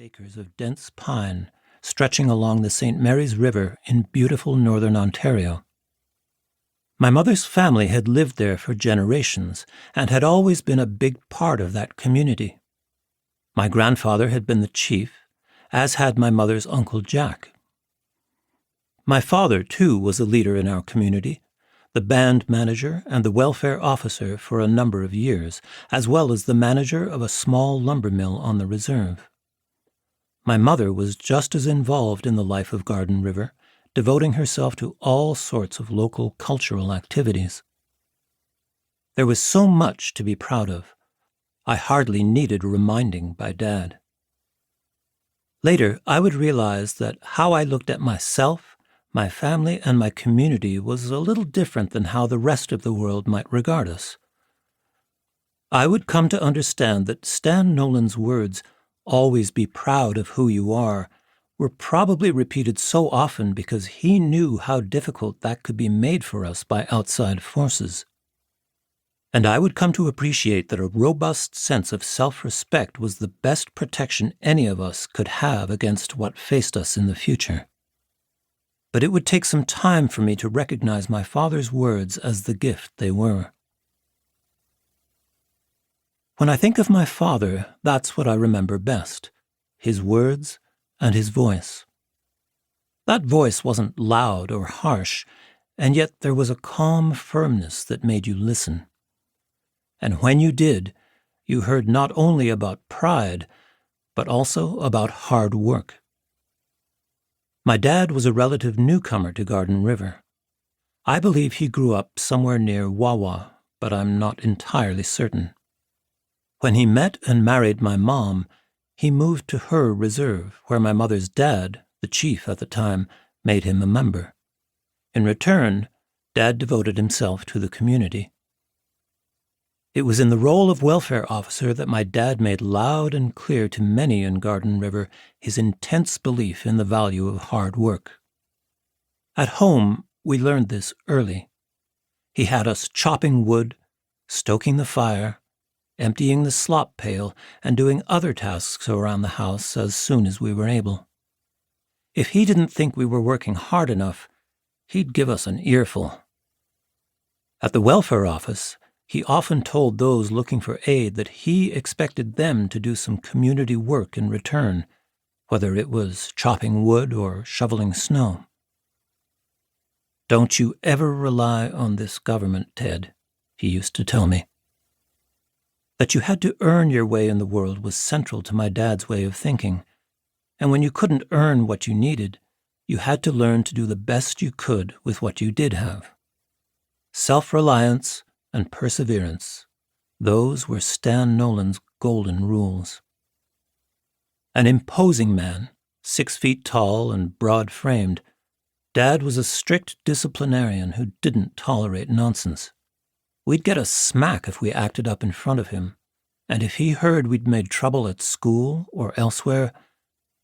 acres of dense pine stretching along the St. Mary's River in beautiful northern Ontario. My mother's family had lived there for generations and had always been a big part of that community. My grandfather had been the chief, as had my mother's Uncle Jack. My father, too, was a leader in our community, the band manager and the welfare officer for a number of years, as well as the manager of a small lumber mill on the reserve. My mother was just as involved in the life of Garden River, devoting herself to all sorts of local cultural activities. There was so much to be proud of. I hardly needed reminding by Dad. Later, I would realize that how I looked at myself, my family, and my community was a little different than how the rest of the world might regard us. I would come to understand that Stan Nolan's words, "Always be proud of who you are," were probably repeated so often because he knew how difficult that could be made for us by outside forces. And I would come to appreciate that a robust sense of self-respect was the best protection any of us could have against what faced us in the future. But it would take some time for me to recognize my father's words as the gift they were. When I think of my father, that's what I remember best, his words and his voice. That voice wasn't loud or harsh, and yet there was a calm firmness that made you listen. And when you did, you heard not only about pride, but also about hard work. My dad was a relative newcomer to Garden River. I believe he grew up somewhere near Wawa, but I'm not entirely certain. When he met and married my mom, he moved to her reserve, where my mother's dad, the chief at the time, made him a member. In return, Dad devoted himself to the community. It was in the role of welfare officer that my dad made loud and clear to many in Garden River his intense belief in the value of hard work. At home, we learned this early. He had us chopping wood, stoking the fire, emptying the slop pail, and doing other tasks around the house as soon as we were able. If he didn't think we were working hard enough, he'd give us an earful. At the welfare office, he often told those looking for aid that he expected them to do some community work in return, whether it was chopping wood or shoveling snow. "Don't you ever rely on this government, Ted," he used to tell me. That you had to earn your way in the world was central to my dad's way of thinking, and when you couldn't earn what you needed, you had to learn to do the best you could with what you did have. Self-reliance and perseverance, those were Stan Nolan's golden rules. An imposing man, 6 feet tall and broad-framed, Dad was a strict disciplinarian who didn't tolerate nonsense. We'd get a smack if we acted up in front of him, and if he heard we'd made trouble at school or elsewhere,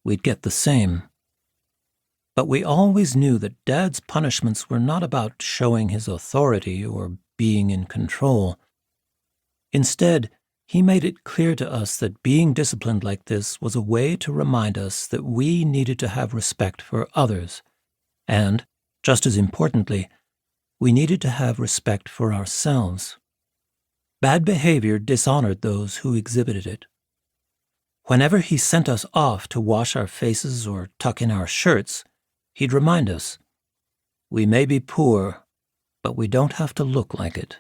we'd get the same. But we always knew that Dad's punishments were not about showing his authority or being in control. Instead, he made it clear to us that being disciplined like this was a way to remind us that we needed to have respect for others, and, just as importantly, we needed to have respect for ourselves. Bad behavior dishonored those who exhibited it. Whenever he sent us off to wash our faces or tuck in our shirts, he'd remind us, "We may be poor, but we don't have to look like it."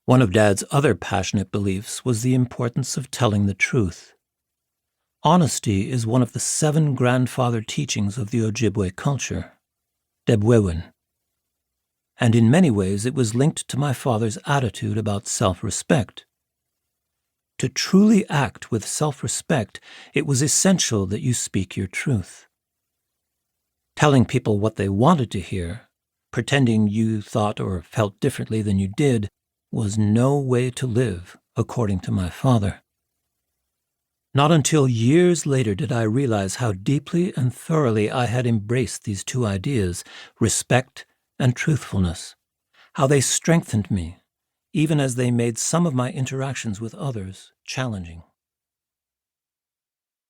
One of Dad's other passionate beliefs was the importance of telling the truth. Honesty is one of the 7 grandfather teachings of the Ojibwe culture, Debwewin. And in many ways it was linked to my father's attitude about self-respect. To truly act with self-respect, it was essential that you speak your truth. Telling people what they wanted to hear, pretending you thought or felt differently than you did, was no way to live, according to my father. Not until years later did I realize how deeply and thoroughly I had embraced these 2 ideas, respect and truthfulness, how they strengthened me, even as they made some of my interactions with others challenging.